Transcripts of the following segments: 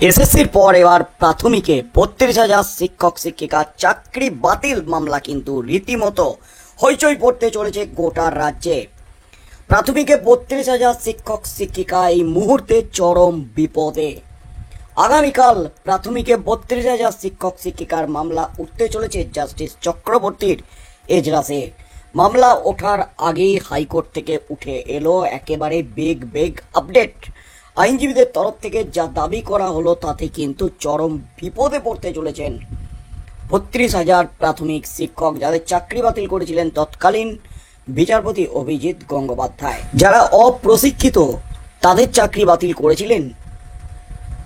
এসএসসির পর এবার প্রাথমিকে ৩২,০০০ শিক্ষক শিক্ষিকার চাকরি বাতিল মামলা কিন্তু রীতিমতো হইচই পড়তে চলেছে গোটা রাজ্যে। প্রাথমিকে ৩২,০০০ শিক্ষক শিক্ষিকা এই মুহূর্তে চরম বিপদে। আগামীকাল প্রাথমিকে ৩২,০০০ শিক্ষক শিক্ষিকার মামলা উঠতে চলেছে জাস্টিস চক্রবর্তীর এজলাসে। মামলা ওঠার আগেই হাইকোর্ট থেকে উঠে এলো একেবারে বেগ আপডেট। আইনজীবীদের তরফ থেকে যা দাবি করা হলো তাতে কিন্তু চরম বিপদে পড়তে চলেছেন ৩২,০০০ প্রাথমিক শিক্ষক, যাদের চাকরি বাতিল করেছিলেন তৎকালীন বিচারপতি অভিজিৎ গঙ্গোপাধ্যায়। যারা অপ্রশিক্ষিত তাদের চাকরি বাতিল করেছিলেন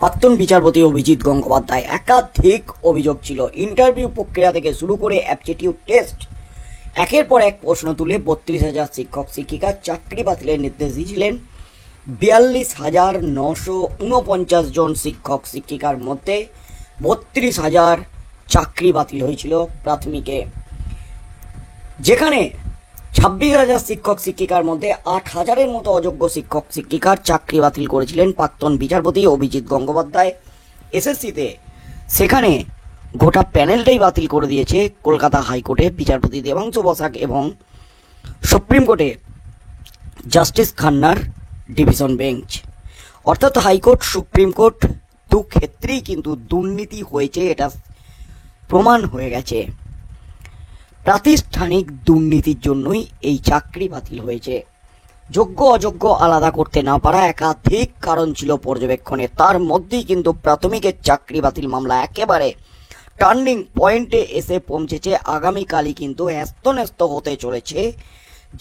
প্রাক্তন বিচারপতি অভিজিৎ গঙ্গোপাধ্যায়। একাধিক অভিযোগ ছিল, ইন্টারভিউ প্রক্রিয়া থেকে শুরু করে অ্যাপটিটিউড টেস্ট। একের পর এক প্রশ্ন তুলে ৩২,০০০ শিক্ষক শিক্ষিকা চাকরি বাতিলের নির্দেশ দিয়েছিলেন। ৪২,৯৪৯ জন শিক্ষক শিক্ষিকার মধ্যে ৩২,০০০ চাকরি বাতিল হয়েছিল প্রাথমিকে, যেখানে ২৬,০০০ শিক্ষক শিক্ষিকার মধ্যে ৮,০০০-এর মতো অযোগ্য শিক্ষক শিক্ষিকার চাকরি বাতিল করেছিলেন প্রাক্তন বিচারপতি অভিজিৎ গঙ্গোপাধ্যায় এসএসসিতে। সেখানে গোটা প্যানেলটাই বাতিল করে দিয়েছে কলকাতা হাইকোর্টে বিচারপতি দেবাংশু বসাক এবং সুপ্রিম কোর্টে জাস্টিস খান্নার ডিভিশন বেঞ্চ। অর্থাৎ হাইকোর্ট সুপ্রিম কোর্ট দু ক্ষেত্রেই কিন্তু দুর্নীতি হয়েছে, এটা প্রমাণ হয়ে গেছে। প্রাতিষ্ঠানিক দুর্নীতির জন্যই এই চাকরি বাতিল হয়েছে। যোগ্য অযোগ্য আলাদা করতে না পারা একাধিক কারণ ছিল পর্যবেক্ষণে। তার মধ্যেই কিন্তু প্রাথমিকের চাকরি বাতিল মামলা একেবারে টার্নিং পয়েন্টে এসে পৌঁছেছে। আগামীকালই কিন্তু হ্যাস্তন্যস্ত হতে চলেছে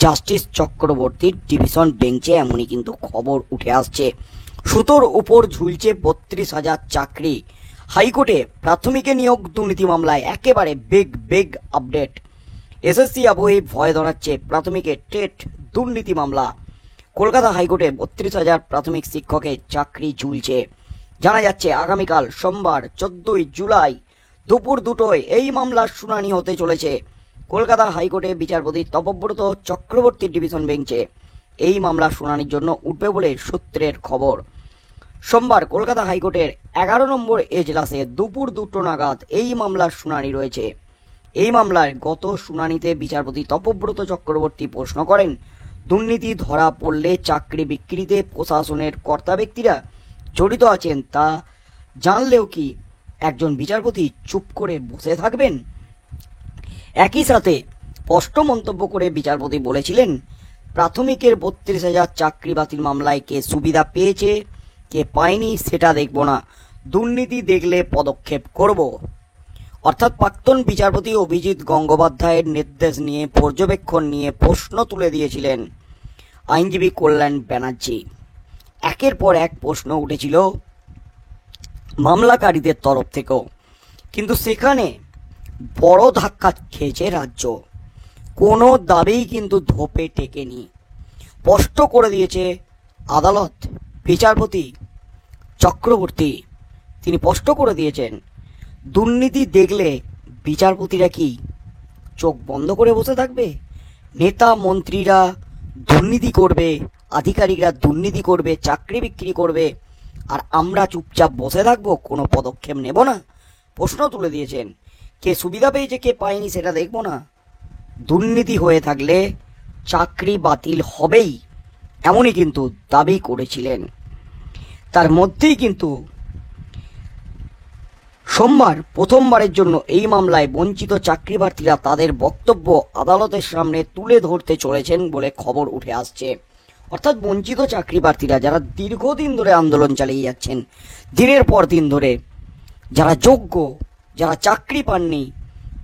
জাস্টিস চক্রবর্তীর ডিভিশন বেঞ্চে, এমনই কিন্তু খবর উঠে আসছে। সুতোর উপর ঝুলছে ৩২,০০০ চাকরি। হাইকোর্টে প্রাথমিকে নিয়োগ দুর্নীতি মামলায় একেবারে বেগ আপডেট। এসএসসি আবহে ভয় ধরাচ্ছে প্রাথমিকে টেট দুর্নীতি মামলা। কলকাতা হাইকোর্টে ৩২,০০০ প্রাথমিক শিক্ষকের চাকরি ঝুলছে। জানা যাচ্ছে আগামীকাল সোমবার ১৪ই জুলাই দুপুর ২টোয় এই মামলার শুনানি হতে চলেছে কলকাতা হাইকোর্টে বিচারপতি তপব্রত চক্রবর্তী ডিভিশন বেঞ্চে। এই মামলার শুনানির জন্য উঠবে বলে সূত্রের খবর। সোমবার কলকাতা হাইকোর্টের ১১ নম্বর এজলাসে দুপুর ২টো নাগাদ এই মামলার শুনানি রয়েছে। এই মামলার গত শুনানিতে বিচারপতি তপব্রত চক্রবর্তী প্রশ্ন করেন, দুর্নীতি ধরা পড়লে চাকরি বিক্রিতে প্রশাসনের কর্তা ব্যক্তিরা জড়িত আছেন তা জানলেও কি একজন বিচারপতি চুপ করে বসে থাকবেন? একই সাথে স্পষ্ট মন্তব্য করে বিচারপতি বলেছিলেন, প্রাথমিকের ৩২,০০০ চাকরি বাতিল মামলায় কে সুবিধা পেয়েছে কে পায়নি সেটা দেখব না, দুর্নীতি দেখলে পদক্ষেপ করব। অর্থাৎ প্রাক্তন বিচারপতি অভিজিৎ গঙ্গোপাধ্যায়ের নির্দেশ নিয়ে পর্যবেক্ষণ নিয়ে প্রশ্ন তুলে দিয়েছিলেন আইনজীবী কল্যাণ ব্যানার্জি। একের পর এক প্রশ্ন উঠেছিল মামলাকারীদের তরফ থেকেও, কিন্তু সেখানে বড় ধাক্কা খেয়েছে রাজ্য। কোনো দাবিই কিন্তু ধোপে টেকেনি। স্পষ্ট করে দিয়েছে আদালত, বিচারপতি চক্রবর্তী তিনি স্পষ্ট করে দিয়েছেন, দুর্নীতি দেখলে বিচারপতিরা কি চোখ বন্ধ করে বসে থাকবে? নেতা মন্ত্রীরা দুর্নীতি করবে, আধিকারিকরা দুর্নীতি করবে, চাকরি বিক্রি করবে, আর আমরা চুপচাপ বসে থাকবো, কোনো পদক্ষেপ নেব না? প্রশ্ন তুলে দিয়েছেন, কে সুবিধা পেয়েছে কে পায়নি সেটা দেখব না, দুর্নীতি হয়ে থাকলে চাকরি বাতিল হবেই, এমনই কিন্তু দাবি করেছিলেন। তার মধ্যেই কিন্তু সোমবার প্রথমবারের জন্য এই মামলায় বঞ্চিত চাকরি প্রার্থীরা তাদের বক্তব্য আদালতের সামনে তুলে ধরতে চলেছেন বলে খবর উঠে আসছে। অর্থাৎ বঞ্চিত চাকরি প্রার্থীরা যারা দীর্ঘদিন ধরে আন্দোলন চালিয়ে যাচ্ছেন, দিনের পর দিন ধরে, যারা যোগ্য, যারা চাকরি পাননি,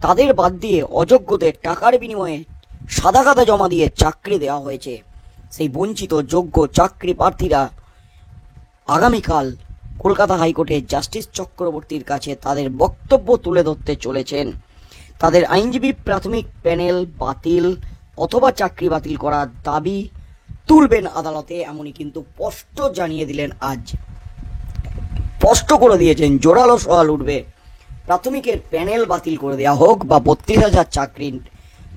তাদের বাদ দিয়ে অযোগ্যদের টাকার বিনিময়ে সাদা খাতা জমা দিয়ে চাকরি দেওয়া হয়েছে। সেই বঞ্চিত যোগ্য চাকরি প্রার্থীরা আগামীকাল কলকাতা হাইকোর্টে জাস্টিস চক্রবর্তীর কাছে তাদের বক্তব্য তুলে ধরতে চলেছেন। তাদের আইনজীবী প্রাথমিক প্যানেল বাতিল অথবা চাকরি বাতিল করার দাবি তুলবেন আদালতে, এমনই কিন্তু স্পষ্ট জানিয়ে দিলেন আজ। স্পষ্ট করে দিয়েছেন, জোরালো সওয়াল উঠবে, প্রাথমিকের প্যানেল বাতিল করে দেওয়া হোক বা ৩২,০০০ চাকরি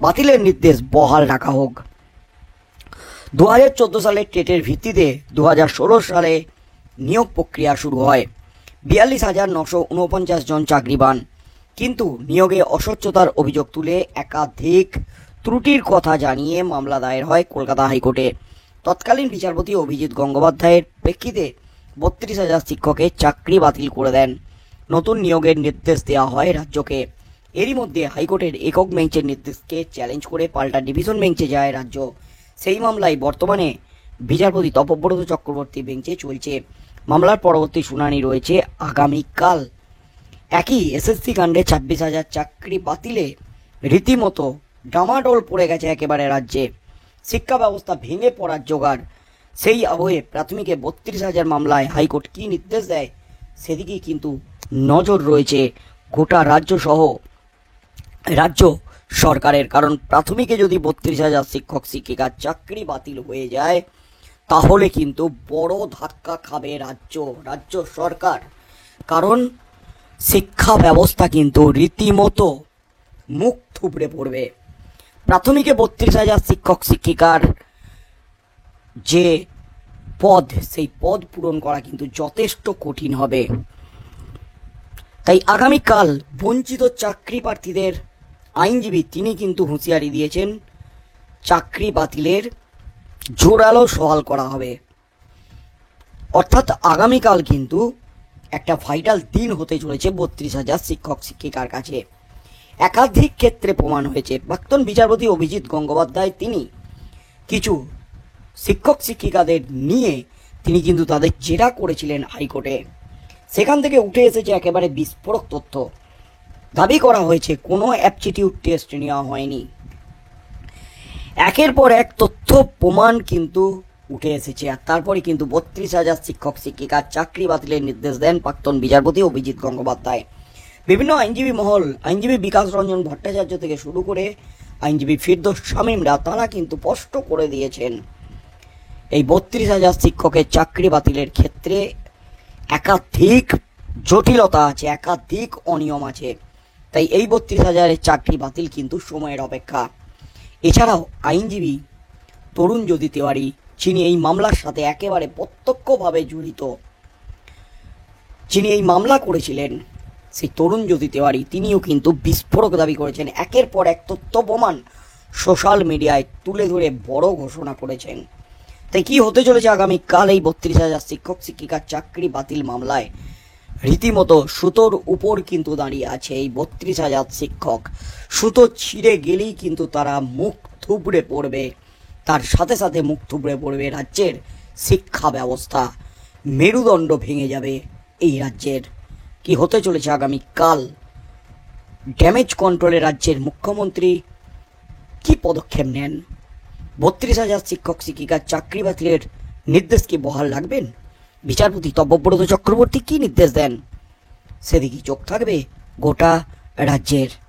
বাতিলের নির্দেশ বহাল রাখা হোক। ২০১৪ সালে টেটের ভিত্তিতে ২০১৬ সালে নিয়োগ প্রক্রিয়া শুরু হয়। 42,949 জন চাকরিবান, কিন্তু নিয়োগে অস্বচ্ছতার অভিযোগ তুলে একাধিক ত্রুটির কথা জানিয়ে মামলা দায়ের হয় কলকাতা হাইকোর্টে। তৎকালীন বিচারপতি অভিজিৎ গঙ্গোপাধ্যায়ের প্রেক্ষিতে 32,000 শিক্ষকের চাকরি বাতিল করে দেন। নতুন নিয়োগের নির্দেশ দেওয়া হয় রাজ্যকে। এরই মধ্যে হাইকোর্টের একক বেঞ্চের নির্দেশকে চ্যালেঞ্জ করে পাল্টা ডিভিশন বেঞ্চে যায় রাজ্য। সেই মামলায় বর্তমানে বিচারপতি তপব্রত চক্রবর্তী বেঞ্চে চলছে। মামলার পরবর্তী শুনানি রয়েছে আগামীকাল। একই এসএসসি কাণ্ডে 26,000 চাকরি বাতিলে রীতিমতো ডামাডোল পড়ে গেছে একেবারে রাজ্যে। শিক্ষা ব্যবস্থা ভেঙে পড়ার জোগাড়। সেই আবহে প্রাথমিকে 32,000 মামলায় হাইকোর্ট কি নির্দেশ দেয় সেদিকেই কিন্তু নজর রয়েছে গোটা রাজ্য সহ রাজ্য সরকারের। কারণ প্রাথমিকে যদি 32,000 শিক্ষক শিক্ষিকার চাকরি বাতিল হয়ে যায় তাহলে কিন্তু বড় ধাক্কা খাবে রাজ্য সরকার। কারণ শিক্ষা ব্যবস্থা কিন্তু রীতিমতো মুখ থুবড়ে পড়বে। প্রাথমিকে 32,000 শিক্ষক শিক্ষিকার যে পদ, সেই পদ পূরণ করা কিন্তু যথেষ্ট কঠিন হবে। তাই আগামীকাল বঞ্চিত চাকরি প্রার্থীদের আইনজীবী তিনি কিন্তু হুঁশিয়ারি দিয়েছেন, চাকরি বাতিলের জোরালো সওয়াল করা হবে। অর্থাৎ আগামীকাল কিন্তু একটা ভাইটাল দিন হতে চলেছে 32,000 শিক্ষক শিক্ষিকার কাছে। একাধিক ক্ষেত্রে প্রমাণ হয়েছে প্রাক্তন বিচারপতি অভিজিৎ গঙ্গোপাধ্যায় তিনি কিছু শিক্ষক শিক্ষিকাদের নিয়ে তিনি কিন্তু তাদের জেরা করেছিলেন হাইকোর্টে। সেখান থেকে উঠে এসেছে একেবারে বিস্ফোরক তথ্য। দাবি করা হয়েছে কোনো অ্যাপটিটিউড টেস্ট নেওয়া হয়নি। একের পর এক তথ্য প্রমাণ কিন্তু উঠে এসেছে। আর তারপরে কিন্তু 32,000 শিক্ষক শিক্ষিকার চাকরি বাতিলের নির্দেশ দেন প্রাক্তন বিচারপতি অভিজিৎ গঙ্গোপাধ্যায়। বিভিন্ন আইনজীবী মহল, আইনজীবী বিকাশ রঞ্জন ভট্টাচার্য থেকে শুরু করে আইনজীবী ফিরদৌস শামীমরা তারা কিন্তু স্পষ্ট করে দিয়েছেন এই 32,000 শিক্ষকের চাকরি বাতিলের ক্ষেত্রে একাধিক জটিলতা আছে, একাধিক অনিয়ম আছে। তাই এই 32,000-এর চাকরি বাতিল কিন্তু সময়ের অপেক্ষা। এছাড়াও আইনজীবী তরুণ জ্যোতি তেওয়ারি, যিনি এই মামলার সাথে একেবারে প্রত্যক্ষভাবে জড়িত, যিনি এই মামলা করেছিলেন, সেই তরুণ জ্যোতি তেওয়ারি তিনিও কিন্তু বিস্ফোরক দাবি করেছেন। একের পর এক তথ্য প্রমাণ সোশ্যাল মিডিয়ায় তুলে ধরে বড় ঘোষণা করেছেন। তাই কি হতে চলেছে আগামীকাল এই 32,000 শিক্ষক শিক্ষিকার চাকরি বাতিল মামলায়? রীতিমতো সুতোর উপর কিন্তু দাঁড়িয়ে আছে এই 32,000 শিক্ষক। সুতো ছিঁড়ে গেলেই কিন্তু তারা মুখ থুবড়ে পড়বে। তার সাথে সাথে মুখ থুবড়ে পড়বে রাজ্যের শিক্ষা ব্যবস্থা। মেরুদণ্ড ভেঙে যাবে এই রাজ্যের। কি হতে চলেছে আগামীকাল? ড্যামেজ কন্ট্রোলে রাজ্যের মুখ্যমন্ত্রী কি পদক্ষেপ নেন? 32,000 শিক্ষক শিক্ষিকার চাকরি বাতিলের নির্দেশ কি বহাল রাখবেন? বিচারপতি তপব্রত চক্রবর্তী কি নির্দেশ দেন? সেদিকে চোখ থাকবে গোটা রাজ্যের।